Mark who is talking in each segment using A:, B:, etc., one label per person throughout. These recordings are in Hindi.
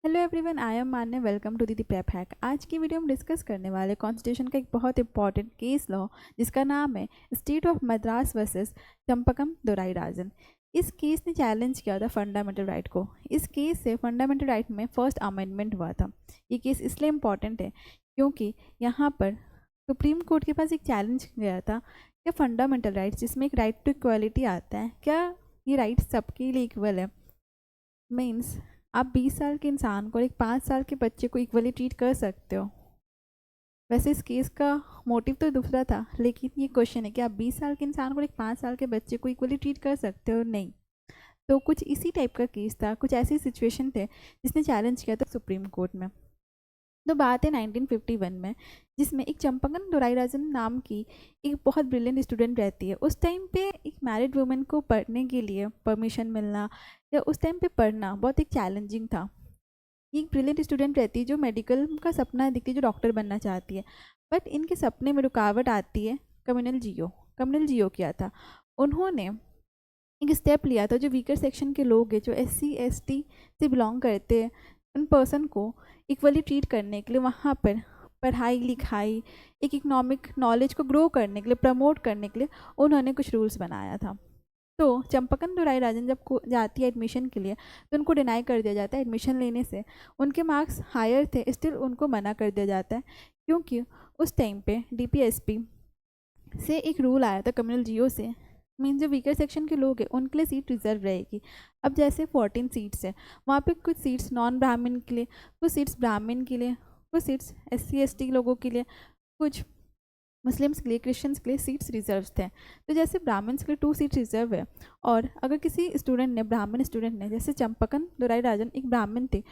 A: हेलो एवरीवन, आई एम मान्य। वेलकम टू दीदी प्रेप हैक। आज की वीडियो हम डिस्कस करने वाले कॉन्स्टिट्यूशन का एक बहुत इंपॉर्टेंट केस लॉ जिसका नाम है state of Madras versus Champakam Dorairajan. इस केस ने चैलेंज किया था फंडामेंटल राइट को। इस केस से फंडामेंटल राइट में फर्स्ट अमेंडमेंट हुआ था। ये केस इसलिए इम्पॉर्टेंट है क्योंकि यहाँ पर सुप्रीम कोर्ट के पास एक चैलेंज गया था कि फंडामेंटल राइट्स जिसमें एक राइट टू इक्वलिटी आता है, क्या ये राइट सबके लिए इक्वल है? मीन्स आप 20 साल के इंसान को और एक 5 साल के बच्चे को इक्वली ट्रीट कर सकते हो। वैसे इस केस का मोटिव तो दूसरा था, लेकिन ये क्वेश्चन है कि आप 20 साल के इंसान को और एक 5 साल के बच्चे को इक्वली ट्रीट कर सकते हो? नहीं। तो कुछ इसी टाइप का केस था, कुछ ऐसी सिचुएशन थे जिसने चैलेंज किया था सुप्रीम कोर्ट में। तो बात है 1951 में, जिसमें एक चंपकन दोराईराजन नाम की एक बहुत ब्रिलियंट स्टूडेंट रहती है। उस टाइम पे एक मैरिड वुमेन को पढ़ने के लिए परमिशन मिलना या उस टाइम पे पढ़ना बहुत एक चैलेंजिंग था। ये एक ब्रिलियंट स्टूडेंट रहती है जो मेडिकल का सपना दिखती है, जो डॉक्टर बनना चाहती है, बट इनके सपने में रुकावट आती है। कम्युनल जियो किया था उन्होंने, एक स्टेप लिया था जो वीकर सेक्शन के लोग हैं, जो SC ST से बिलोंग करते हैं, उन पर्सन को इक्वली ट्रीट करने के लिए वहाँ पर पढ़ाई लिखाई, एक इकोनॉमिक नॉलेज को ग्रो करने के लिए, प्रमोट करने के लिए उन्होंने कुछ रूल्स बनाया था। तो चंपकन दोराईराजन जब को जाती है एडमिशन के लिए तो उनको डिनाई कर दिया जाता है एडमिशन लेने से। उनके मार्क्स हायर थे, स्टिल उनको मना कर दिया जाता है क्योंकि उस टाइम पे DPSP से एक रूल आया था कम्युनल जियो से। मीन जो वीकर सेक्शन के लोग हैं उनके लिए सीट रिजर्व रहेगी। अब जैसे 14 सीट्स हैं, वहाँ पे कुछ सीट्स नॉन ब्राह्मण के लिए, कुछ सीट्स ब्राह्मण के लिए, कुछ सीट्स SC ST लोगों के लिए, कुछ मुस्लिम्स के लिए, क्रिश्चियंस के लिए सीट्स रिजर्व थे। तो जैसे ब्राह्मण्स के लिए 2 सीट रिजर्व है, और अगर किसी स्टूडेंट ने, ब्राह्मण स्टूडेंट ने, जैसे चंपकन दोराईराजन एक ब्राह्मण थे,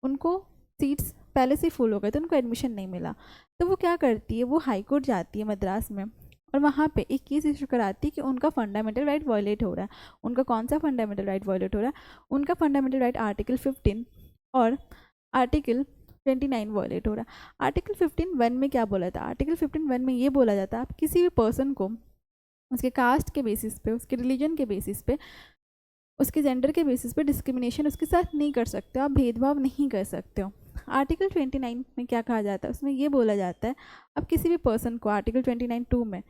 A: उनको सीट्स पहले से फुल हो गए तो उनको एडमिशन नहीं मिला, तो वो क्या करती है, वो हाई कोर्ट जाती है मद्रास में और वहाँ पे एक केस इशू कराती है कि उनका फंडामेंटल राइट वायलेट हो रहा है। उनका कौन सा फंडामेंटल राइट वायलेट हो रहा है? उनका फंडामेंटल राइट आर्टिकल 15 और आर्टिकल 29 वायलेट हो रहा है। आर्टिकल 15(1) में क्या बोला था? आर्टिकल 15(1) में ये बोला जाता है आप किसी भी पर्सन को उसके कास्ट के बेसिस पे, उसके रिलीजन के बेसिस पे, उसके जेंडर के बेसिस पे डिस्क्रिमिनेशन उसके साथ नहीं कर सकते हो, आप भेदभाव नहीं कर सकते हो। आर्टिकल 29 में क्या कहा जाता है? उसमें ये बोला जाता है आप किसी भी पर्सन को, आर्टिकल 29(2) में,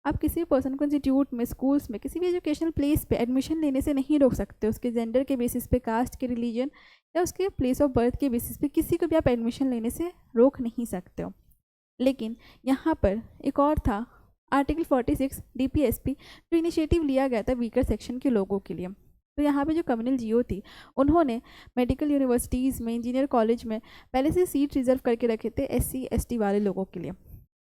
A: आप किसी भी पर्सन को इंस्टीट्यूट में, स्कूल्स में, किसी भी एजुकेशनल प्लेस पे एडमिशन लेने से नहीं रोक सकते। उसके जेंडर के बेसिस पे, कास्ट के, रिलीजन या उसके प्लेस ऑफ बर्थ के बेसिस पे किसी को भी आप एडमिशन लेने से रोक नहीं सकते हो। लेकिन यहाँ पर एक और था, आर्टिकल 46 DPSP, जो इनिशिएटिव लिया गया था वीकर सेक्शन के लोगों के लिए। तो यहाँ पे जो कम्युनल जियो थी, उन्होंने मेडिकल यूनिवर्सिटीज़ में, इंजीनियर कॉलेज में पहले से सीट रिजर्व करके रखे थे SC ST वाले लोगों के लिए।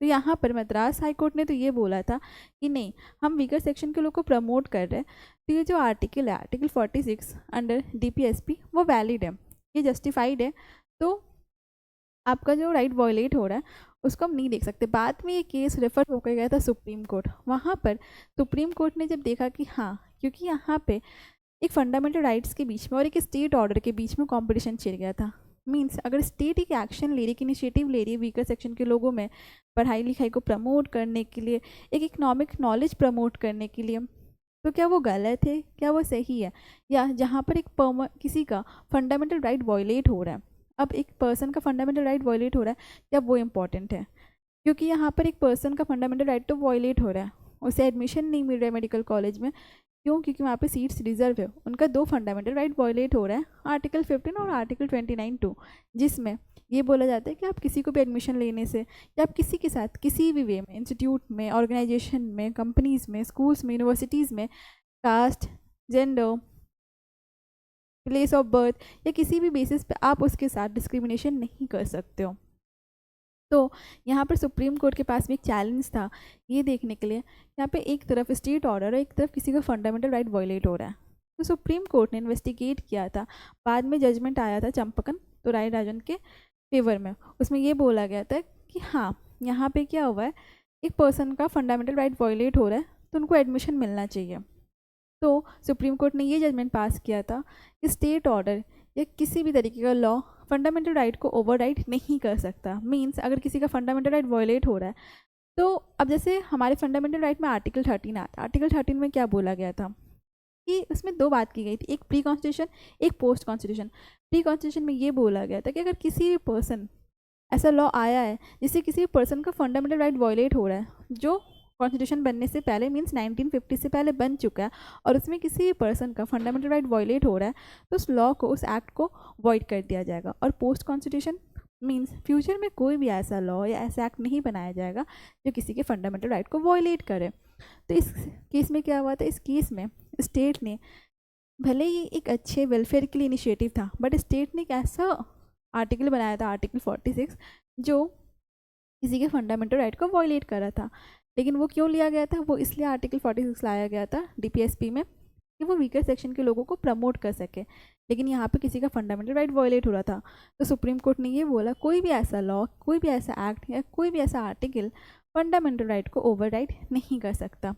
A: तो यहाँ पर मद्रास हाई कोर्ट ने तो ये बोला था कि नहीं, हम वीकर सेक्शन के लोग को प्रमोट कर रहे हैं, तो ये जो आर्टिकल है, आर्टिकल 46 अंडर DPSP, वो वैलिड है, ये जस्टिफाइड है, तो आपका जो राइट वायलेट हो रहा है उसको हम नहीं देख सकते। बाद में ये केस रेफर होकर गया था सुप्रीम कोर्ट। वहाँ पर सुप्रीम कोर्ट ने जब देखा कि हाँ, क्योंकि यहाँ पे एक फंडामेंटल राइट्स के बीच में और एक स्टेट ऑर्डर के बीच में कंपटीशन छिड़ गया था। मींस अगर स्टेट एक एक्शन ले रही है, एक इनिशिएटिव ले रही है वीकर सेक्शन के लोगों में पढ़ाई लिखाई को प्रमोट करने के लिए, एक इकोनॉमिक नॉलेज प्रमोट करने के लिए, तो क्या वो गलत है, क्या वो सही है? या जहाँ पर एक किसी का फंडामेंटल राइट वायलेट हो रहा है, अब एक पर्सन का फंडामेंटल राइट वायलेट हो रहा है, क्या वो इम्पॉर्टेंट है? क्योंकि यहाँ पर एक पर्सन का फंडामेंटल राइट तो वायलेट हो रहा है, उसे एडमिशन नहीं मिल रहा है मेडिकल कॉलेज में, क्यों? क्योंकि वहाँ पे सीट्स रिजर्व है। उनका 2 फंडामेंटल राइट वायलेट हो रहा है, आर्टिकल 15 और आर्टिकल 29(2), जिसमें ये बोला जाता है कि आप किसी को भी एडमिशन लेने से या आप किसी के साथ किसी भी वे में, इंस्टीट्यूट में, ऑर्गेनाइजेशन में, कंपनीज़ में, स्कूल्स में, यूनिवर्सिटीज़ में, caste, gender, place of birth या किसी भी बेसिस पे आप उसके साथ डिस्क्रिमिनेशन नहीं कर सकते हो। तो यहाँ पर सुप्रीम कोर्ट के पास भी एक चैलेंज था ये देखने के लिए, यहाँ पे एक तरफ स्टेट ऑर्डर और एक तरफ किसी का फंडामेंटल राइट वायलेट हो रहा है। तो सुप्रीम कोर्ट ने इन्वेस्टिगेट किया था, बाद में जजमेंट आया था चंपकन दोराईराजन के फेवर में। उसमें ये बोला गया था कि हाँ, यहाँ पे क्या हुआ है, एक पर्सन का फंडामेंटल राइट वायलेट हो रहा है तो उनको एडमिशन मिलना चाहिए। तो सुप्रीम कोर्ट ने ये जजमेंट पास किया था कि स्टेट ऑर्डर या किसी भी तरीके का लॉ फंडामेंटल राइट को ओवरराइड नहीं कर सकता। मींस अगर किसी का फंडामेंटल राइट वायलेट हो रहा है, तो अब जैसे हमारे फंडामेंटल राइट में आर्टिकल 13 आता है, आर्टिकल 13 में क्या बोला गया था कि उसमें दो बात की गई थी, एक प्री कॉन्स्टिट्यूशन, एक पोस्ट कॉन्स्टिट्यूशन। प्री कॉन्स्टिट्यूशन में ये बोला गया था कि अगर किसी भी पर्सन ऐसा लॉ आया है जिससे किसी भी पर्सन का फंडामेंटल राइट वायलेट हो रहा है, जो कॉन्स्टिट्यूशन बनने से पहले मीन्स 1950 से पहले बन चुका है, और उसमें किसी भी पर्सन का फंडामेंटल राइट वायलेट हो रहा है, तो उस लॉ को, उस एक्ट को वॉइड कर दिया जाएगा। और पोस्ट कॉन्स्टिट्यूशन मीन्स फ्यूचर में कोई भी ऐसा लॉ या ऐसा एक्ट नहीं बनाया जाएगा जो किसी के फंडामेंटल राइट को वॉयलेट करे। तो इस केस में क्या हुआ था, इस केस में स्टेट ने, भले ही एक अच्छे वेलफेयर के लिए इनिशिएटिव था, बट स्टेट ने एक ऐसा आर्टिकल बनाया था, आर्टिकल 46, जो किसी के फंडामेंटल राइट को वॉयलेट कर रहा था। लेकिन वो क्यों लिया गया था, वो इसलिए आर्टिकल 46 लाया गया था डीपीएसपी में कि वो वीकर सेक्शन के लोगों को प्रमोट कर सके। लेकिन यहाँ पे किसी का फंडामेंटल राइट वॉयलेट हो रहा था, तो सुप्रीम कोर्ट ने ये बोला कोई भी ऐसा लॉ, कोई भी ऐसा एक्ट या कोई भी ऐसा आर्टिकल फंडामेंटल राइट को ओवरराइड नहीं कर सकता।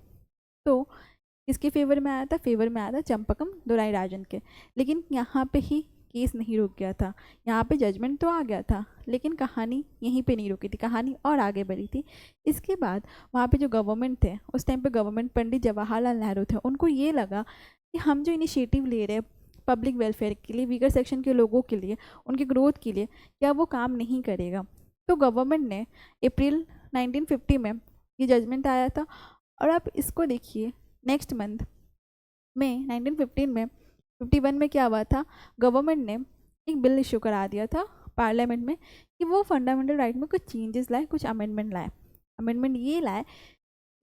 A: तो किसके फेवर में आया था, फेवर में आया था चंपकम दोराईराजन के। लेकिन यहाँ पे ही केस नहीं रुक गया था, यहाँ पे जजमेंट तो आ गया था, लेकिन कहानी यहीं पे नहीं रुकी थी, कहानी और आगे बढ़ी थी। इसके बाद वहाँ पे जो गवर्नमेंट थे, उस टाइम पे गवर्नमेंट पंडित जवाहरलाल नेहरू थे, उनको ये लगा कि हम जो इनिशिएटिव ले रहे हैं पब्लिक वेलफेयर के लिए, वीकर सेक्शन के लोगों के लिए, उनके ग्रोथ के लिए, क्या वो काम नहीं करेगा। तो गवर्नमेंट ने अप्रैल 1950 में ये जजमेंट आया था। और आप इसको देखिए, नेक्स्ट मंथ में 1915 में 51 में क्या हुआ था, गवर्नमेंट ने एक बिल इशू करा दिया था पार्लियामेंट में कि वो फंडामेंटल राइट में कुछ चेंजेस लाए, कुछ अमेंडमेंट लाए। अमेंडमेंट ये लाए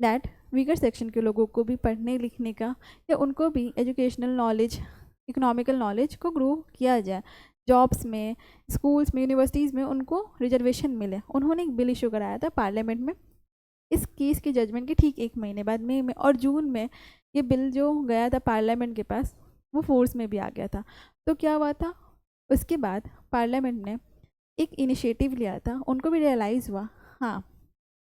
A: दैट वीकर सेक्शन के लोगों को भी पढ़ने लिखने का या उनको भी एजुकेशनल नॉलेज, इकोनॉमिकल नॉलेज को ग्रो किया जाए, जॉब्स में, स्कूल्स में, यूनिवर्सिटीज़ में उनको रिजर्वेशन मिले। उन्होंने एक बिल इशू कराया था पार्लियामेंट में। इस केस के जजमेंट के ठीक एक महीने बाद, मई में और जून में, ये बिल जो गया था पार्लियामेंट के पास, वो फोर्स में भी आ गया था। तो क्या हुआ था, उसके बाद पार्लियामेंट ने एक इनिशिएटिव लिया था, उनको भी रियलाइज़ हुआ हाँ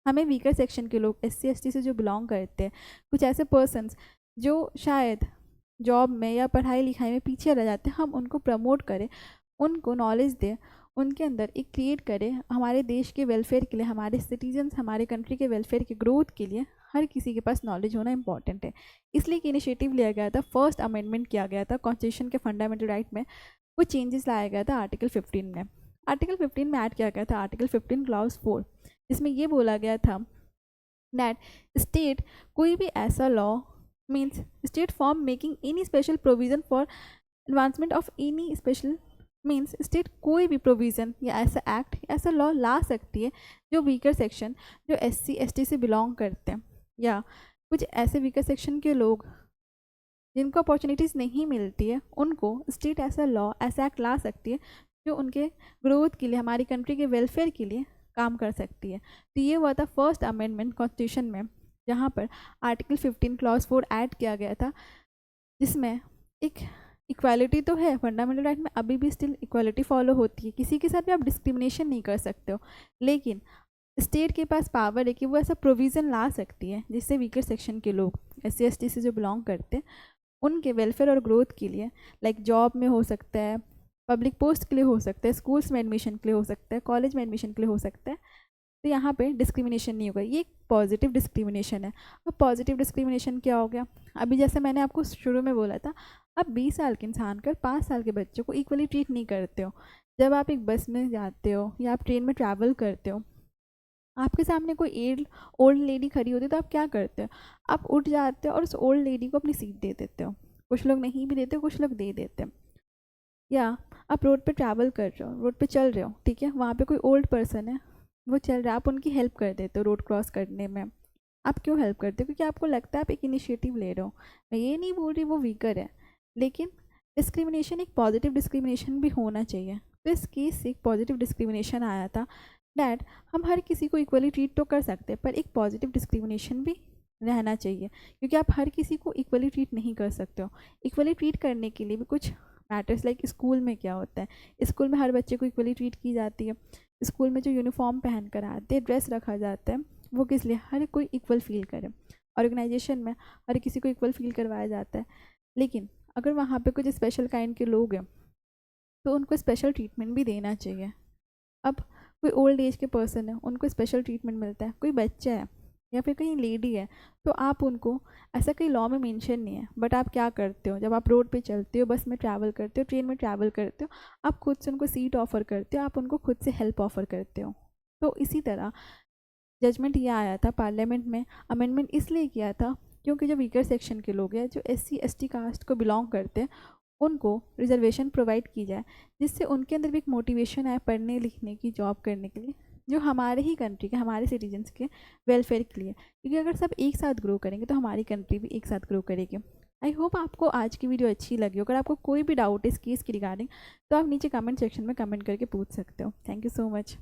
A: हमें वीकर सेक्शन के लोग, SC ST से जो बिलोंग करते हैं, कुछ ऐसे पर्सन्स जो शायद जॉब में या पढ़ाई लिखाई में पीछे रह जाते हैं, हम उनको प्रमोट करें, उनको नॉलेज दें, उनके अंदर एक क्रिएट करें हमारे देश के वेलफेयर के लिए, हमारे सिटीजन्स, हमारे कंट्री के वेलफेयर के ग्रोथ के लिए हर किसी के पास नॉलेज होना इंपॉर्टेंट है। इसलिए एक इनिशिएटिव लिया गया था, फर्स्ट अमेंडमेंट किया गया था कॉन्स्टिट्यूशन के फंडामेंटल राइट में, वो चेंजेस लाया गया था आर्टिकल 15 में। आर्टिकल 15 में ऐड किया गया था आर्टिकल 15 क्लॉज 4, जिसमें ये बोला गया था दैट स्टेट कोई भी ऐसा law means state form making any special provision for advancement of any special means state कोई भी प्रोविज़न या ऐसा एक्ट, ऐसा लॉ ला सकती है जो वीकर सेक्शन, जो SC ST से बिलोंग करते हैं, या कुछ ऐसे वीकर सेक्शन के लोग जिनको अपॉर्चुनिटीज़ नहीं मिलती है, उनको स्टेट ऐसा लॉ, ऐसा एक्ट ला सकती है जो उनके ग्रोथ के लिए, हमारी कंट्री के वेलफेयर के लिए काम कर सकती है। तो ये हुआ था फर्स्ट अमेंडमेंट कॉन्स्टिट्यूशन में, जहाँ पर आर्टिकल 15 क्लॉज 4 ऐड किया गया था, जिसमें एक इक्वालिटी तो है फंडामेंटल राइट में, अभी भी स्टिल इक्वालिटी फॉलो होती है, किसी के साथ भी आप डिस्क्रिमिनेशन नहीं कर सकते हो, लेकिन स्टेट के पास पावर है कि वो ऐसा प्रोविज़न ला सकती है जिससे वीकर सेक्शन के लोग, SC ST से जो बिलोंग करते हैं, उनके वेलफेयर और ग्रोथ के लिए, लाइक जॉब में हो सकता है, पब्लिक पोस्ट के लिए हो सकता है, स्कूल्स में एडमिशन के लिए हो सकता है, कॉलेज में एडमिशन के लिए हो सकता है, तो यहाँ पे डिस्क्रिमिनेशन नहीं होगा। ये एक पॉजिटिव डिस्क्रिमिनेशन है। अब पॉजिटिव डिस्क्रिमिनेशन क्या हो गया, अभी जैसे मैंने आपको शुरू में बोला था, अब 20 साल के इंसान कर 5 साल के बच्चों को इक्वली ट्रीट नहीं करते हो। जब आप एक बस में जाते हो या आप ट्रेन में ट्रैवल करते हो, आपके सामने कोई ओल्ड लेडी खड़ी होती है, तो आप क्या करते हो, आप उठ जाते हो और उस ओल्ड लेडी को अपनी सीट दे देते हो। कुछ लोग नहीं भी देते, कुछ लोग दे देते हैं। या आप रोड पे ट्रैवल कर रहे हो, रोड पे चल रहे हो, ठीक है, वहाँ पे कोई ओल्ड पर्सन है, वो चल रहा है, आप उनकी हेल्प कर देते हो रोड क्रॉस करने में। आप क्यों हेल्प करते हो, क्योंकि आपको लगता है आप एक इनिशिएटिव ले रहे हो। मैं ये नहीं बोल रही वो वीकर है, लेकिन डिस्क्रिमिनेशन, एक पॉजिटिव डिस्क्रिमिनेशन भी होना चाहिए। तो इस केस से एक पॉजिटिव डिस्क्रिमिनेशन आया था डैट हम हर किसी को इक्वली ट्रीट तो कर सकते हैं, पर एक पॉजिटिव डिस्क्रिमिनेशन भी रहना चाहिए, क्योंकि आप हर किसी को इक्वली ट्रीट नहीं कर सकते हो। इक्वली ट्रीट करने के लिए भी कुछ मैटर्स, लाइक स्कूल में क्या होता है, स्कूल में हर बच्चे को इक्वली ट्रीट की जाती है। स्कूल में जो यूनिफॉर्म पहन कर आते हैं, ड्रेस रखा जाता है, वो किस लिए, हर कोई इक्वल फील करे। ऑर्गेनाइजेशन में हर किसी को इक्वल फील करवाया जाता है। लेकिन अगर वहाँ पे कुछ स्पेशल काइंड के लोग हैं, तो उनको स्पेशल ट्रीटमेंट भी देना चाहिए। अब कोई ओल्ड एज के पर्सन है, उनको स्पेशल ट्रीटमेंट मिलता है, कोई बच्चा है या फिर कहीं लेडी है तो आप उनको, ऐसा कहीं लॉ में मेंशन नहीं है, बट आप क्या करते हो जब आप रोड पे चलते हो, बस में ट्रैवल करते हो, ट्रेन में ट्रैवल करते हो, आप खुद से उनको सीट ऑफ़र करते हो, आप उनको खुद से हेल्प ऑफ़र करते हो। तो इसी तरह जजमेंट ये आया था पार्लियामेंट में, अमेंडमेंट इसलिए किया था क्योंकि जो वीकर सेक्शन के लोग हैं, जो SC ST कास्ट को बिलोंग करते हैं, उनको रिजर्वेशन प्रोवाइड की जाए, जिससे उनके अंदर भी एक मोटिवेशन आए पढ़ने लिखने की, जॉब करने के लिए, जो हमारे ही कंट्री के, हमारे सिटीजन्स के वेलफेयर के लिए। क्योंकि अगर सब एक साथ ग्रो करेंगे तो हमारी कंट्री भी एक साथ ग्रो करेगी। आई होप आपको आज की वीडियो अच्छी लगी। अगर आपको कोई भी डाउट इस केस की रिगार्डिंग, तो आप नीचे कमेंट सेक्शन में कमेंट करके पूछ सकते हो। Thank you so much.